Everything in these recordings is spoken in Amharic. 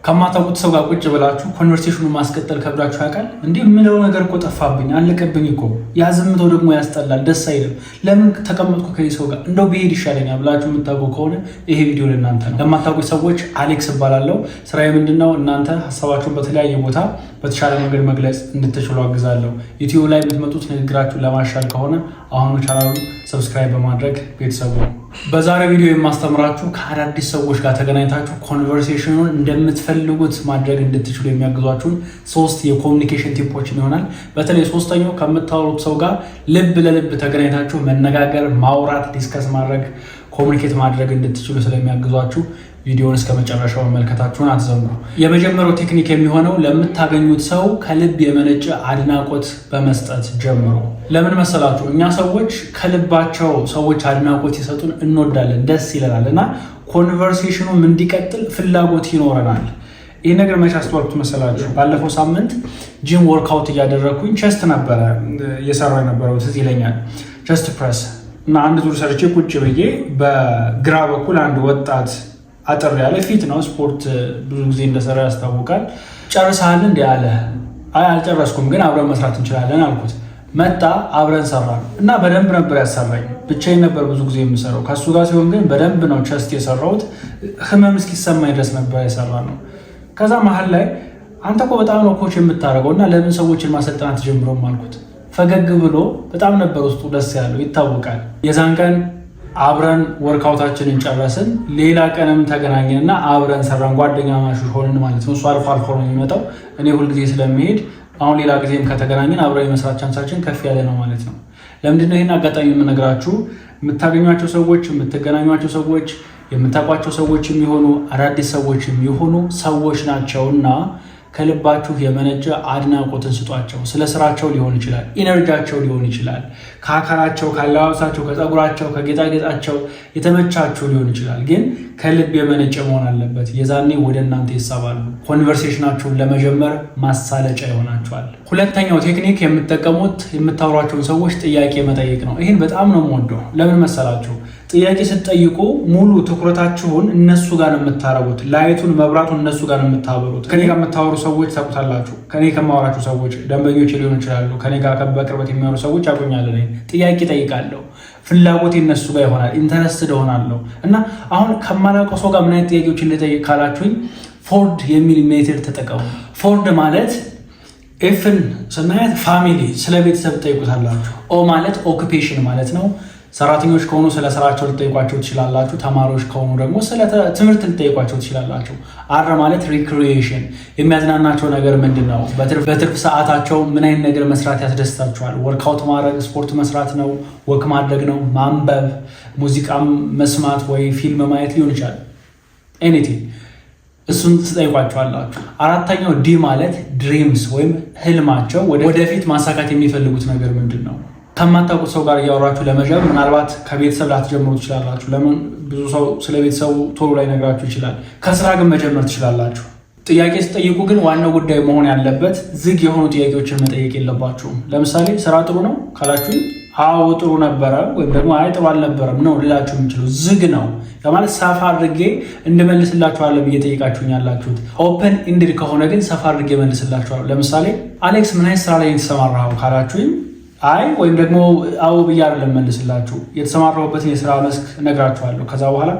ከማታውቁት ሰው ጋር ቁጭ ብላችሁ ኮንቨርሴሽኑን ማስቀጠል ከብዳችሁ ያውቃል? እንዲህ የምለው ነገር እኮ ጠፋብኝ፣ አለቀብኝ እኮ ያዝምተው ደግሞ ያስጠላል፣ ደስ አይልም። ለምን ተቀመጥኩ ከዚህ ሰው ጋር እንደው ብሄድ ይሻለኛል ብላችሁ የምታውቁ ከሆነ ይሄ ቪዲዮ ለእናንተ ነው። ለማታውቁት ሰዎች አሌክስ እባላለሁ። ስራዬ ምንድነው? እናንተ ሀሳባችሁን በተለያየ ቦታ በተሻለ መንገድ መግለጽ እንድትችሉ አግዛለሁ። ዩቲዩብ ላይ የምትመጡት ንግግራችሁን ለማሻል ከሆነ አሁኑ ቻናሉን ሰብስክራይብ በማድረግ ቤተሰቡ ነው። በዛሬ ቪዲዮ የማስተምራችሁ ከአዳዲስ ሰዎች ጋር ተገናኝታችሁ ኮንቨርሴሽኑን እንደምትፈልጉት ማድረግ እንድትችሉ የሚያግዟችሁን 3 የኮሚኒኬሽን ቲፖችን ይሆናል። በተለይ ሶስተኛው ከምታወሩት ሰው ጋር ልብ ለልብ ተገናኝታችሁ መነጋገር፣ ማውራት፣ ዲስከስ ማድረግ፣ ኮሚኒኬት ማድረግ እንድትችሉ ስለሚያግዟችሁ ቪዲዮውን እስከ መጨረሻው መመልከታችሁን አትዘንጉ። የመጀመሪያው ቴክኒክ የሚሆነው ለምታገኙት ሰው ከልብ የመነጨ አድናቆት በመስጠት ጀምሩ። ለምን መሰላችሁ? እኛ ሰዎች ከልባቸው ሰዎች አድናቆት ሲሰጡን እንወዳለን፣ ደስ ይለናል እና ኮንቨርሴሽኑም እንዲቀጥል ፍላጎት ይኖረናል። ይህ ነገር መቼ አስተዋልኩት መሰላችሁ? ባለፈው ሳምንት ጂም ወርክአውት እያደረግኩኝ ቸስት ነበረ እየሰራሁ የነበረው ትዝ ይለኛል። ቸስት ፕረስ እና አንድ ዙር ሰርቼ ቁጭ ብዬ በግራ በኩል አንድ ወጣት አጠር ያለ ፊት ነው፣ ስፖርት ብዙ ጊዜ እንደሰራ ያስታውቃል። ጨርሰሃል እንዲ አለ። አይ አልጨረስኩም፣ ግን አብረን መስራት እንችላለን አልኩት። መጣ፣ አብረን ሰራን እና በደንብ ነበር ያሰራኝ። ብቻዬን ነበር ብዙ ጊዜ የምሰራው። ከሱ ጋር ሲሆን ግን በደንብ ነው ቸስት የሰራሁት። ህመም እስኪሰማኝ ድረስ ነበር የሰራ ነው። ከዛ መሀል ላይ አንተ እኮ በጣም ነው ኮች የምታደርገው እና ለምን ሰዎችን ማሰልጠን አትጀምረውም አልኩት። ፈገግ ብሎ በጣም ነበር ውስጡ ደስ ያለው ይታወቃል። የዛን ቀን አብረን ወርክአውታችንን ጨረስን። ሌላ ቀንም ተገናኘንና አብረን ሰራን። ጓደኛ ማሾች ሆንን ማለት ነው። እሱ አልፎ አልፎ ነው የሚመጣው፣ እኔ ሁልጊዜ ስለሚሄድ አሁን ሌላ ጊዜም ከተገናኘን አብረን የመስራት ቻንሳችን ከፍ ያለ ነው ማለት ነው። ለምንድነው ይህን አጋጣሚ የምነግራችሁ? የምታገኟቸው ሰዎች፣ የምትገናኟቸው ሰዎች፣ የምታውቋቸው ሰዎች የሚሆኑ አዳዲስ ሰዎች የሚሆኑ ሰዎች ናቸውና ከልባችሁ የመነጨ አድናቆትን ስጧቸው። ስለ ስራቸው ሊሆን ይችላል፣ ኢነርጂያቸው ሊሆን ይችላል፣ ከአካላቸው፣ ከአለባበሳቸው፣ ከፀጉራቸው፣ ከጌጣጌጣቸው የተመቻችሁ ሊሆን ይችላል። ግን ከልብ የመነጨ መሆን አለበት። የዛኔ ወደ እናንተ ይሳባሉ። ኮንቨርሴሽናችሁን ለመጀመር ማሳለጫ ይሆናችኋል። ሁለተኛው ቴክኒክ የምትጠቀሙት የምታወሯቸውን ሰዎች ጥያቄ መጠየቅ ነው። ይህን በጣም ነው የምወደው። ለምን መሰላችሁ? ጥያቄ ስትጠይቁ ሙሉ ትኩረታችሁን እነሱ ጋር ነው የምታረጉት። ላይቱን መብራቱን እነሱ ጋር ነው የምታበሩት። ከኔ ጋር የምታወሩ ሰዎች ታውቁታላችሁ። ከኔ ከማወራችሁ ሰዎች ደንበኞች ሊሆኑ ይችላሉ። ከኔ ጋር በቅርበት የሚያወሩ ሰዎች ያውቁኛል። ጥያቄ ጠይቃለሁ። ፍላጎት እነሱ ጋር ይሆናል። ኢንተረስትድ ሆናለሁ እና አሁን ከማላውቀው ሰው ጋር ምን አይነት ጥያቄዎች እንደጠይቅ ካላችሁኝ ፎርድ የሚል ሜቴድ ተጠቀሙ። ፎርድ ማለት ኤፍን ስናያት ፋሚሊ፣ ስለ ቤተሰብ ትጠይቁታላችሁ። ኦ ማለት ኦኩፔሽን ማለት ነው። ሰራተኞች ከሆኑ ስለ ስራቸው ልጠይቋቸው ትችላላችሁ። ተማሪዎች ከሆኑ ደግሞ ስለ ትምህርት ልጠይቋቸው ትችላላችሁ። አር ማለት ሪክሪኤሽን፣ የሚያዝናናቸው ነገር ምንድን ነው? በትርፍ ሰዓታቸው ምን አይነት ነገር መስራት ያስደስታቸዋል? ወርክአውት ማድረግ፣ ስፖርት መስራት ነው? ወክ ማድረግ ነው? ማንበብ፣ ሙዚቃም መስማት ወይ ፊልም ማየት ሊሆን ይችላል። ኤኒቲንግ፣ እሱን ትጠይቋቸዋላችሁ። አራተኛው ዲ ማለት ድሪምስ ወይም ህልማቸው፣ ወደፊት ማሳካት የሚፈልጉት ነገር ምንድን ነው? ከማታውቁት ሰው ጋር እያወራችሁ ለመጀመር ምናልባት ከቤተሰብ ላትጀምሩ ትችላላችሁ። ለምን? ብዙ ሰው ስለ ቤተሰቡ ቶሎ ላይ ነግራችሁ ይችላል። ከስራ ግን መጀመር ትችላላችሁ። ጥያቄ ስጠይቁ ግን ዋናው ጉዳይ መሆን ያለበት ዝግ የሆኑ ጥያቄዎችን መጠየቅ የለባችሁም። ለምሳሌ ስራ ጥሩ ነው ካላችሁኝ አዎ ጥሩ ነበረ ወይም ደግሞ አይ ጥሩ አልነበረም ነው ልላችሁ የምችለው። ዝግ ነው ማለት ሰፋ አድርጌ እንድመልስላችኋለሁ ብዬ ጠይቃችሁኝ ያላችሁት። ኦፕን ኢንድድ ከሆነ ግን ሰፋ አድርጌ መልስላችኋለሁ። ለምሳሌ አሌክስ ምን አይነት ስራ ላይ የተሰማራኸው ካላችሁኝ አይ ወይም ደግሞ አዎ ብዬ አይደለም መልስላችሁ፣ የተሰማራሁበትን የስራ መስክ እነግራችኋለሁ። ከዛ በኋላ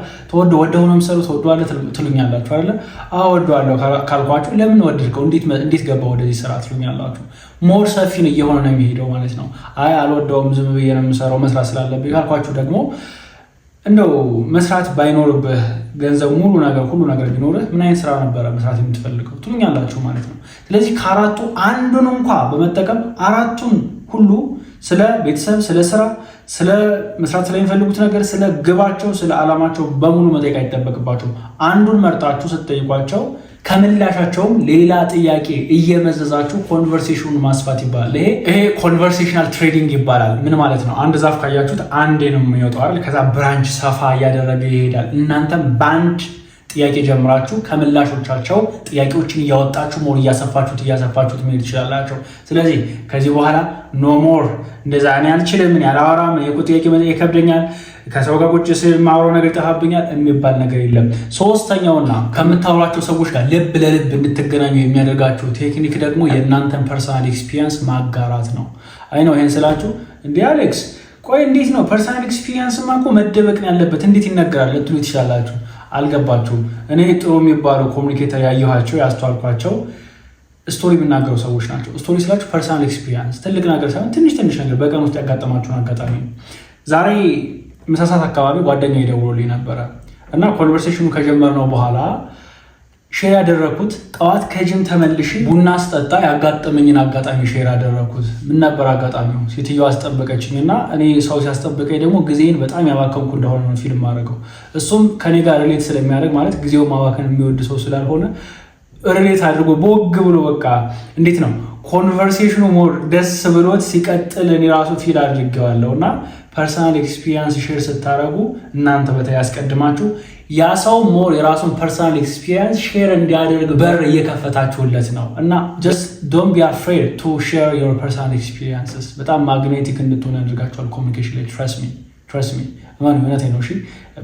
ወደው ነው የምሰሩት ትወደዋለህ ትሉኛላችሁ አይደለ? አዎ ወደዋለሁ ካልኳችሁ ለምን ወደድከው፣ እንዴት ገባ ወደዚህ ስራ ትሉኛላችሁ። ሞር ሰፊ ነው እየሆነ ነው የሚሄደው ማለት ነው። አይ አልወደውም ዝም ብዬ ነው የምሰራው መስራት ስላለብኝ ካልኳችሁ ደግሞ እንደው መስራት ባይኖርብህ ገንዘብ ሁሉ ነገር ቢኖርህ ምን አይነት ስራ ነበረ መስራት የምትፈልገው ትሉኛላችሁ ማለት ነው። ስለዚህ ከአራቱ አንዱን እንኳ በመጠቀም አራቱን ሁሉ ስለ ቤተሰብ፣ ስለ ስራ፣ ስለ መስራት ስለሚፈልጉት ነገር፣ ስለ ግባቸው፣ ስለ ዓላማቸው በሙሉ መጠየቅ አይጠበቅባቸውም። አንዱን መርጣችሁ ስትጠይቋቸው ከምላሻቸውም ሌላ ጥያቄ እየመዘዛችሁ ኮንቨርሴሽኑን ማስፋት ይባላል። ይሄ ኮንቨርሴሽናል ትሬዲንግ ይባላል። ምን ማለት ነው? አንድ ዛፍ ካያችሁት አንዴ ነው የሚወጣው አይደል? ከዛ ብራንች ሰፋ እያደረገ ይሄዳል። እናንተም በአንድ ጥያቄ ጀምራችሁ ከምላሾቻቸው ጥያቄዎችን እያወጣችሁ ሞር እያሰፋችሁት መሄድ ትችላላችሁ። ስለዚህ ከዚህ በኋላ ኖ ሞር እንደዛ እኔ አልችልም፣ እኔ አላወራም፣ እኔ እኮ ጥያቄ መጠየቅ ይከብደኛል፣ ከሰው ጋር ቁጭ ስል ማውራው ነገር ይጠፋብኛል የሚባል ነገር የለም። ሶስተኛውና ከምታወራቸው ሰዎች ጋር ልብ ለልብ እንድትገናኙ የሚያደርጋችሁ ቴክኒክ ደግሞ የእናንተን ፐርሰናል ኤክስፒሪየንስ ማጋራት ነው። አይ ነው ይሄን ስላችሁ እንዴ አሌክስ ቆይ እንዴት ነው ፐርሰናል ኤክስፒሪየንስማ እኮ መደበቅ ነው ያለበት እንዴት ይነገራል ልትሉ ትችላላችሁ። አልገባችሁም። እኔ ጥሩ የሚባሉ ኮሚኒኬተር ያየኋቸው ያስተዋልኳቸው ስቶሪ የሚናገሩ ሰዎች ናቸው። ስቶሪ ስላችሁ ፐርሰናል ኤክስፒሪየንስ ትልቅ ነገር ሳይሆን ትንሽ ነገር በቀን ውስጥ ያጋጠማችሁን አጋጣሚ። ዛሬ ምሳ ሰዓት አካባቢ ጓደኛዬ ደውሎልኝ ነበረ እና ኮንቨርሴሽኑ ከጀመርነው በኋላ ሼር ያደረኩት ጠዋት ከጅም ተመልሼ ቡና ስጠጣ ያጋጠመኝን አጋጣሚ ሼር ያደረኩት። ምን ነበር አጋጣሚው? ሴትዮዋ አስጠበቀችኝ እና እኔ ሰው ሲያስጠብቀኝ ደግሞ ጊዜን በጣም ያባከንኩ እንደሆነ ነው ፊልም አደረገው። እሱም ከኔ ጋር ሪሌት ስለሚያደርግ ማለት ጊዜውን ማባከን የሚወድ ሰው ስላልሆነ ሪሌት አድርጎ ቦግ ብሎ በቃ እንዴት ነው ኮንቨርሴሽኑ ሞር ደስ ብሎት ሲቀጥል እኔ ራሱ ፊል አድርጌዋለሁ። እና ፐርሰናል ኤክስፒሪየንስ ሼር ስታደርጉ እናንተ በተለይ ያስቀድማችሁ ያ ሰው ሞር የራሱን ፐርሰናል ኤክስፒሪየንስ ሼር እንዲያደርግ በር እየከፈታችሁለት ነው። እና ጀስት ዶንት ቢ አፍሬድ ቱ ሼር ዮር ፐርሰናል ኤክስፒሪየንስስ። በጣም ማግኔቲክ እንድትሆኑ ያደርጋችኋል ኮሚኒኬሽን ላይ። ትረስት ሚ ማን እውነቴን ነው። እሺ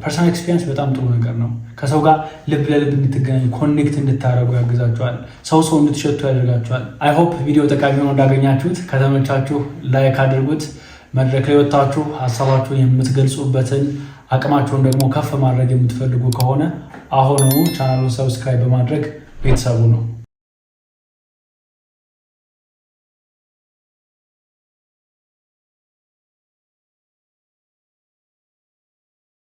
ፐርሰናል ኤክስፒሪየንስ በጣም ጥሩ ነገር ነው። ከሰው ጋር ልብ ለልብ እንድትገናኙ ኮኔክት እንድታደርጉ ያግዛችኋል። ሰው እንድትሸቱ ያደርጋችኋል። አይ ሆፕ ቪዲዮ ጠቃሚ ሆኖ እንዳገኛችሁት። ከተመቻችሁ ላይክ አድርጉት። መድረክ ላይ ወጣችሁ ሀሳባችሁን የምትገልጹበትን አቅማቸውን ደግሞ ከፍ ማድረግ የምትፈልጉ ከሆነ አሁኑ ቻናሉን ሰብስክራይብ በማድረግ ቤተሰቡ ነው።